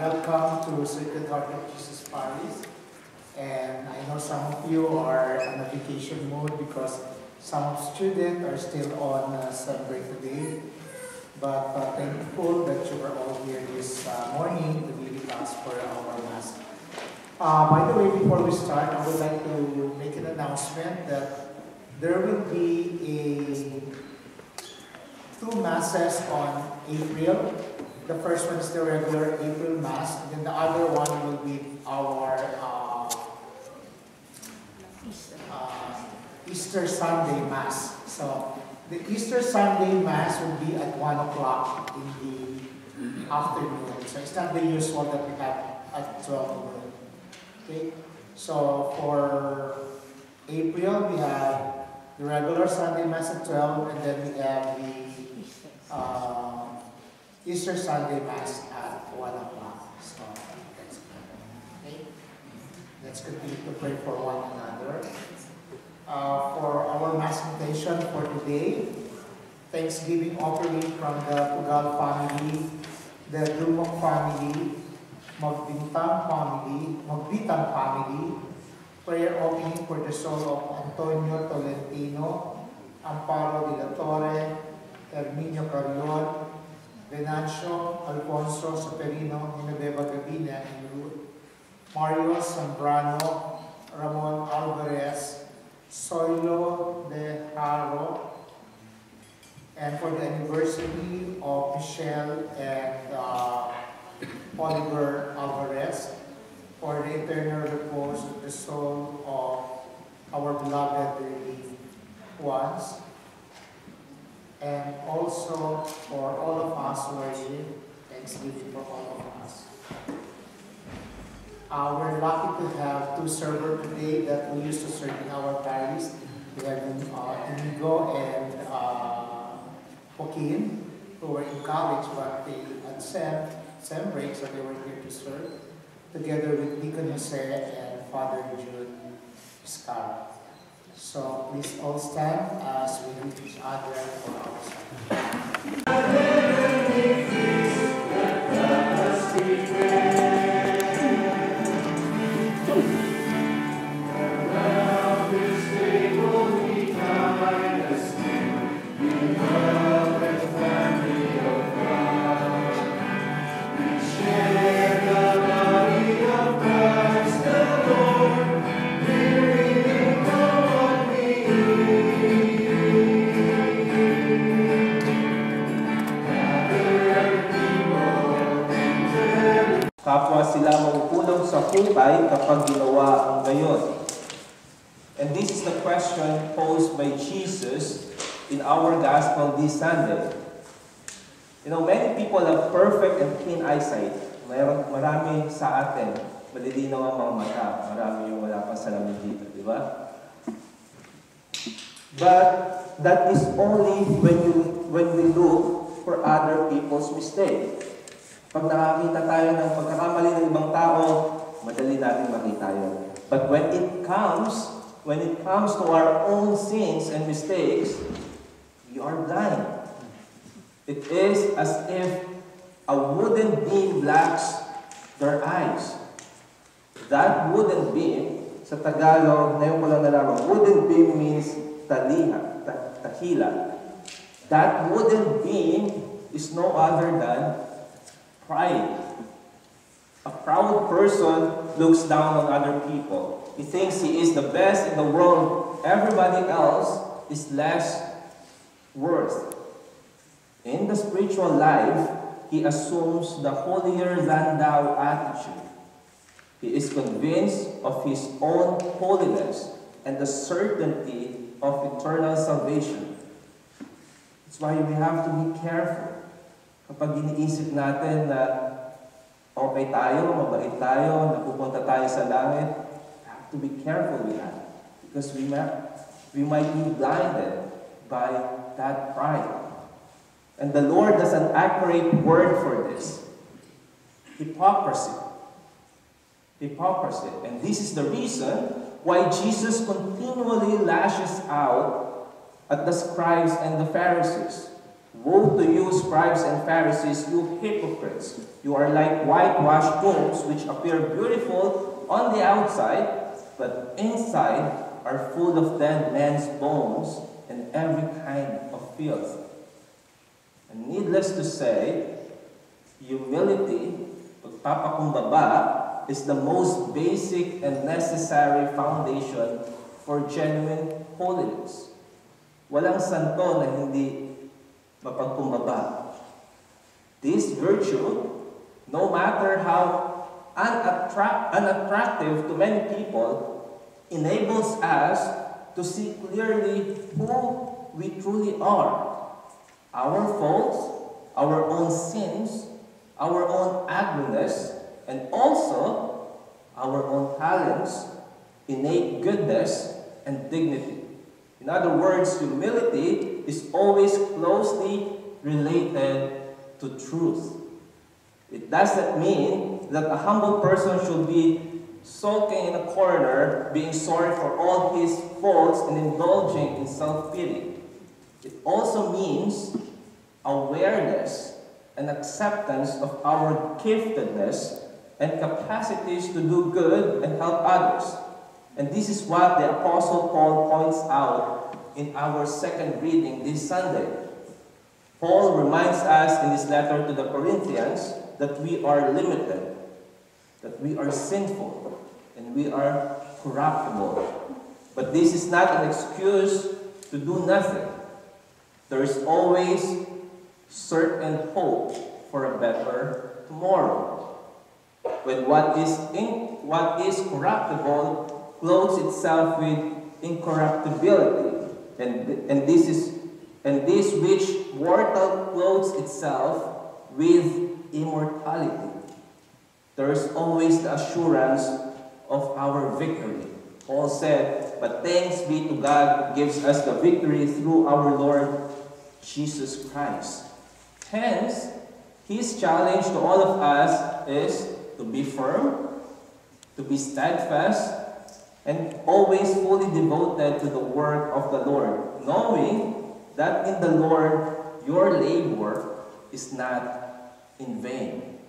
Welcome to Sacred Heart of Jesus Parish. And I know some of you are on a vacation mode because some of students are still on some break today. But thankful that you are all here this morning to be with us for our Mass. By the way, before we start, I would like to make an announcement that there will be two Masses on April. The first one is the regular April Mass, and then the other one will be our Easter Sunday Mass. So the Easter Sunday Mass will be at 1 o'clock in the afternoon. So it's not the usual that we have at 12 noon. Okay? So for April, we have the regular Sunday Mass at 12, and then we have the Easter Sunday Mass at 1 o'clock. So that's okay. Let's continue to pray for one another. For our Mass invitation for today, Thanksgiving offering from the Pugal family, the Dumok family, Magbintang family, prayer opening for the soul of Antonio Tolentino, Amparo de la Torre, Herminio Carrion, Venancio Alfonso Superino, Genoveva Gabina, and Ruth, Mario Zambrano, Ramon Alvarez, Soilo de Haro, and for the anniversary of Michelle and Oliver Alvarez, for the eternal repose of the soul of our beloved relieved ones, and also for all of us who are here. Thanksgiving for all of us. We're lucky to have two servers today that we used to serve in our parish. We have Inigo and Joaquin, who were in college, but they had sem break, so they were here to serve, together with Deacon Jose and Father Jude Scar. So please all stand as we greet each other for our service. Kapwa sila maupulong sa hukay kapag ginawa ang gayon. And this is the question posed by Jesus in our gospel this Sunday. You know, many people have perfect and keen eyesight. Marami sa atin, malilinaw ang mga mata. Marami yung wala pang salamin dito, di ba? But that is only when we look for other people's mistake. Pag nakakita tayo ng pagkakamali ng ibang tao, madali natin makita yun. But when it comes to our own sins and mistakes, we are blind. It is as if a wooden beam blocks their eyes. That wooden beam, sa Tagalog, ngayon ko lang nalaman, wooden beam means tahila. That wooden beam is no other than pride. A proud person looks down on other people. He thinks he is the best in the world. Everybody else is less worth. In the spiritual life, he assumes the holier-than-thou attitude. He is convinced of his own holiness and the certainty of eternal salvation. That's why we have to be careful. Kapag iniisip natin na okay tayo, mabait tayo, napupunta tayo sa langit, we have to be careful with that. Because we might be blinded by that pride. And the Lord has an accurate word for this. Hypocrisy. Hypocrisy. And this is the reason why Jesus continually lashes out at the scribes and the Pharisees. Woe to you, scribes and Pharisees, you hypocrites! You are like whitewashed tombs, which appear beautiful on the outside, but inside are full of dead men's bones and every kind of filth. And needless to say, humility, pagpapakumbaba, is the most basic and necessary foundation for genuine holiness. Walang santo na hindi mapagkumbaba. This virtue, no matter how unattractive to many people, enables us to see clearly who we truly are. Our faults, our own sins, our own ugliness, and also our own talents, innate goodness, and dignity. In other words, humility is always closely related to truth. It doesn't mean that a humble person should be sulking in a corner, being sorry for all his faults and indulging in self-pity. It also means awareness and acceptance of our giftedness and capacities to do good and help others. And this is what the Apostle Paul points out in our second reading this Sunday. Paul reminds us in his letter to the Corinthians that we are limited, that we are sinful, and we are corruptible. But this is not an excuse to do nothing. There is always certain hope for a better tomorrow. When what is corruptible clothes itself with incorruptibility, and this which mortal clothes itself with immortality. There is always the assurance of our victory. Paul said, "But thanks be to God who gives us the victory through our Lord Jesus Christ." Hence, his challenge to all of us is to be firm, to be steadfast, and always fully devoted to the work of the Lord, knowing that in the Lord your labor is not in vain.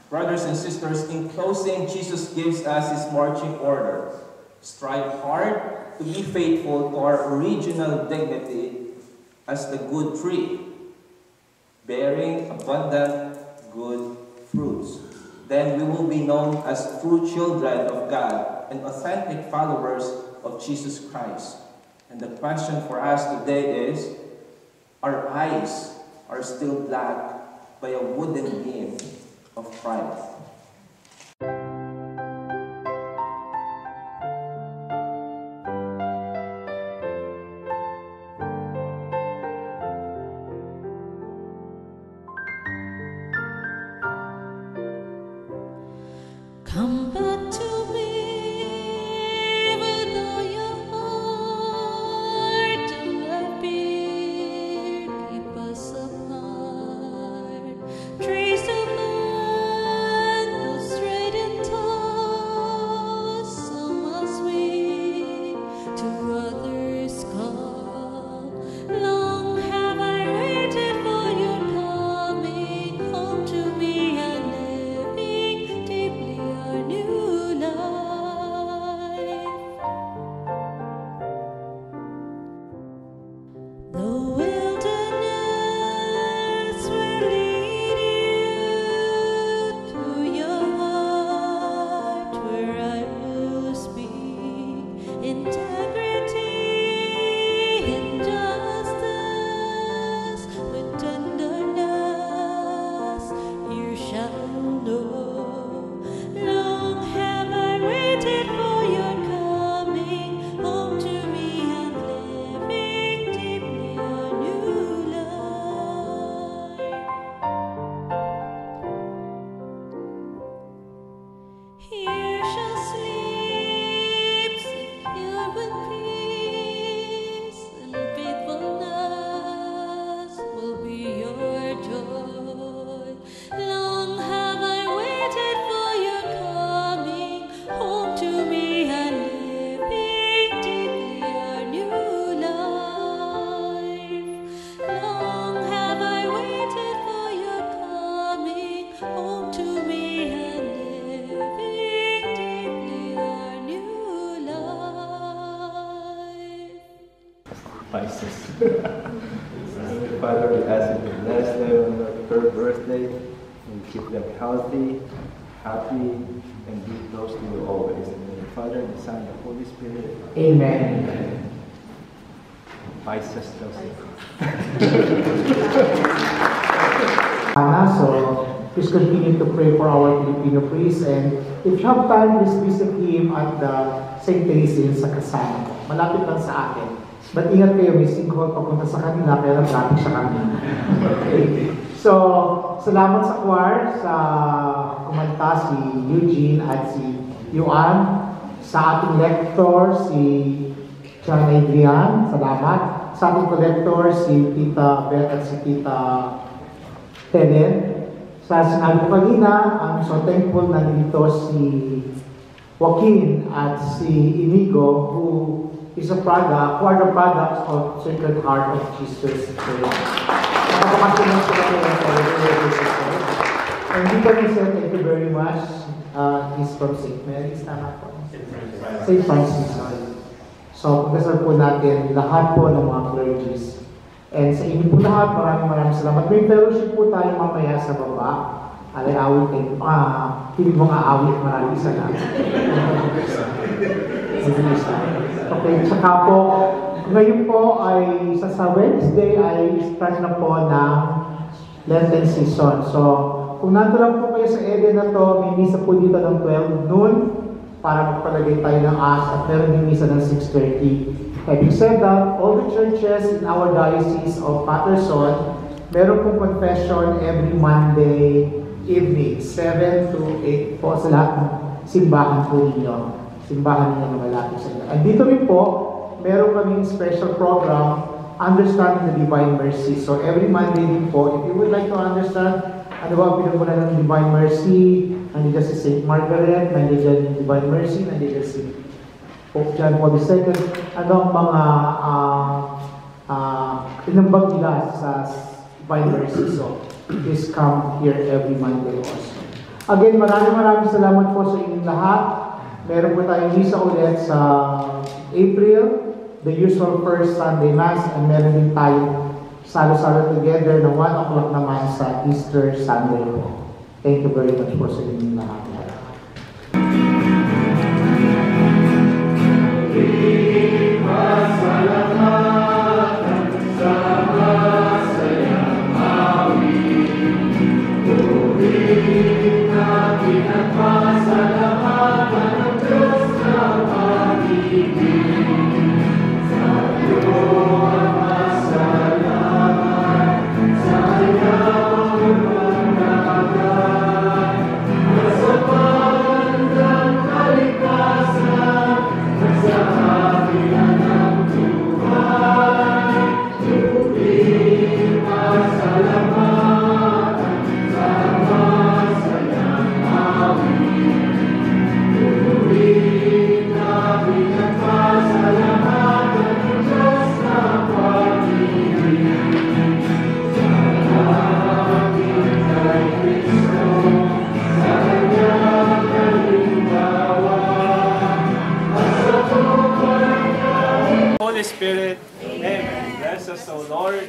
Brothers and sisters, in closing, Jesus gives us his marching order. Strive hard to be faithful to our original dignity as the good tree, bearing abundant good fruits. Then we will be known as true children of God and authentic followers of Jesus Christ. And the question for us today is, our eyes are still black by a wooden beam of pride. Come back to me with all your heart. Don't let fear keep us apart. Trace the blood, go straight and tall. So must we to others call. Long have I waited for your coming home to me and living deeply our new life. Pisces. Father, we ask you to bless them on their third birthday and keep them healthy, happy, and be close to you always. In the name of the Father, and the Son, and the Holy Spirit. Amen. Pisces daw siya. So please continue to pray for our Filipino priest, and if you have time, please visit him at the St. Teresin sa Kasama. Malapit lang sa akin. But ingat kayo, may sinkhole papunta sa kanila, kaya traffic sa kanila. Okay. So, salamat sa choir, sa kumanta si Eugene at si Yuan, sa ating lector, si John Adrian, salamat. Sa ating collector, si Tita Beth at si Tita Helen. Sa sinabi ko kanina, I'm so thankful na dito si Joaquin at si Inigo, who is a product, who are the products of Sacred Heart of Jesus Christ. Nakapakasunan sila kayo. And Tita Lisa, thank you very much. He's from St. Mary's, tama po? St. Francis, sorry. So, pagkasal po natin lahat po ng mga clergies. And sa inyo po lahat, maraming salamat. May fellowship po tayo mamaya sa baba. Alay awit kayo. Hindi mo nga awit, marami isa na. Okay, tsaka po, ngayon po ay sa Wednesday ay start na po ng Lenten season. So, kung nandun lang po kayo sa area na to, may misa po dito ng 12 noon para magpalagay tayo ng Mass at meron din misa ng 6:30. Having said that, all the churches in our diocese of Patterson, meron pong confession every Monday evening, 7 to 8 po sa lahat ng simbahan po ninyo. Simbahan ninyo na malapit sa inyo. At dito rin po, meron kaming special program, Understanding the Divine Mercy. So every Monday din po, if you would like to understand ano ba ang pinagmula ng Divine Mercy, nandiyan si St. Margaret, nandiyan yung Divine Mercy, nandiyan si Pope John Paul II, ano ang mga inambag nila sa Divine Mercy. So, please come here every Monday also. Again, maraming salamat po sa inyong lahat. Meron po tayong misa ulit sa April, the usual first Sunday Mass, and meron din tayong salo-salo together na 1 o'clock naman sa Easter Sunday po. Thank you very much po sa inyong lahat. Holy Spirit, amen. Bless us, O Lord,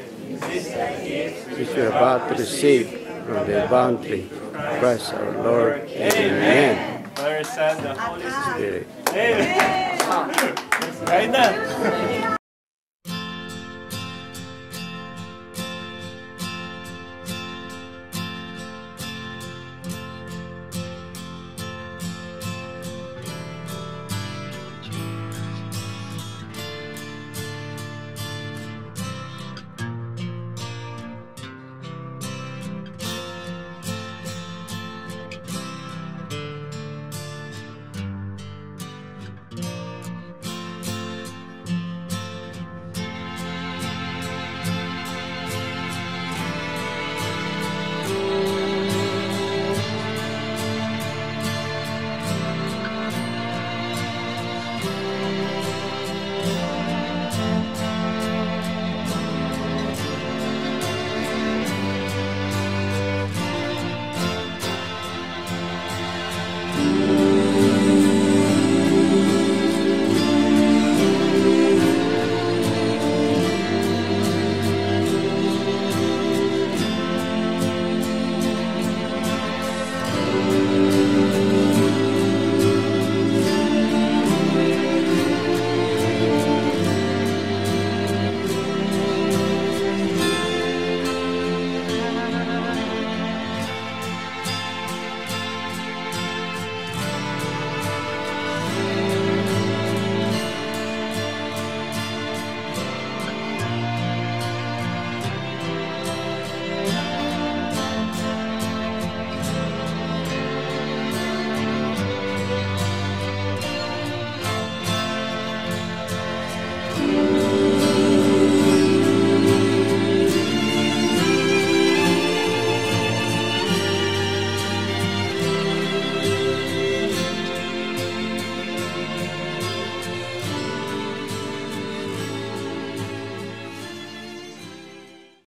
this gift which we are about to receive from the bounty of Christ our Lord. Amen. Father, Son, the Holy Spirit. Spirit. Amen. Right na.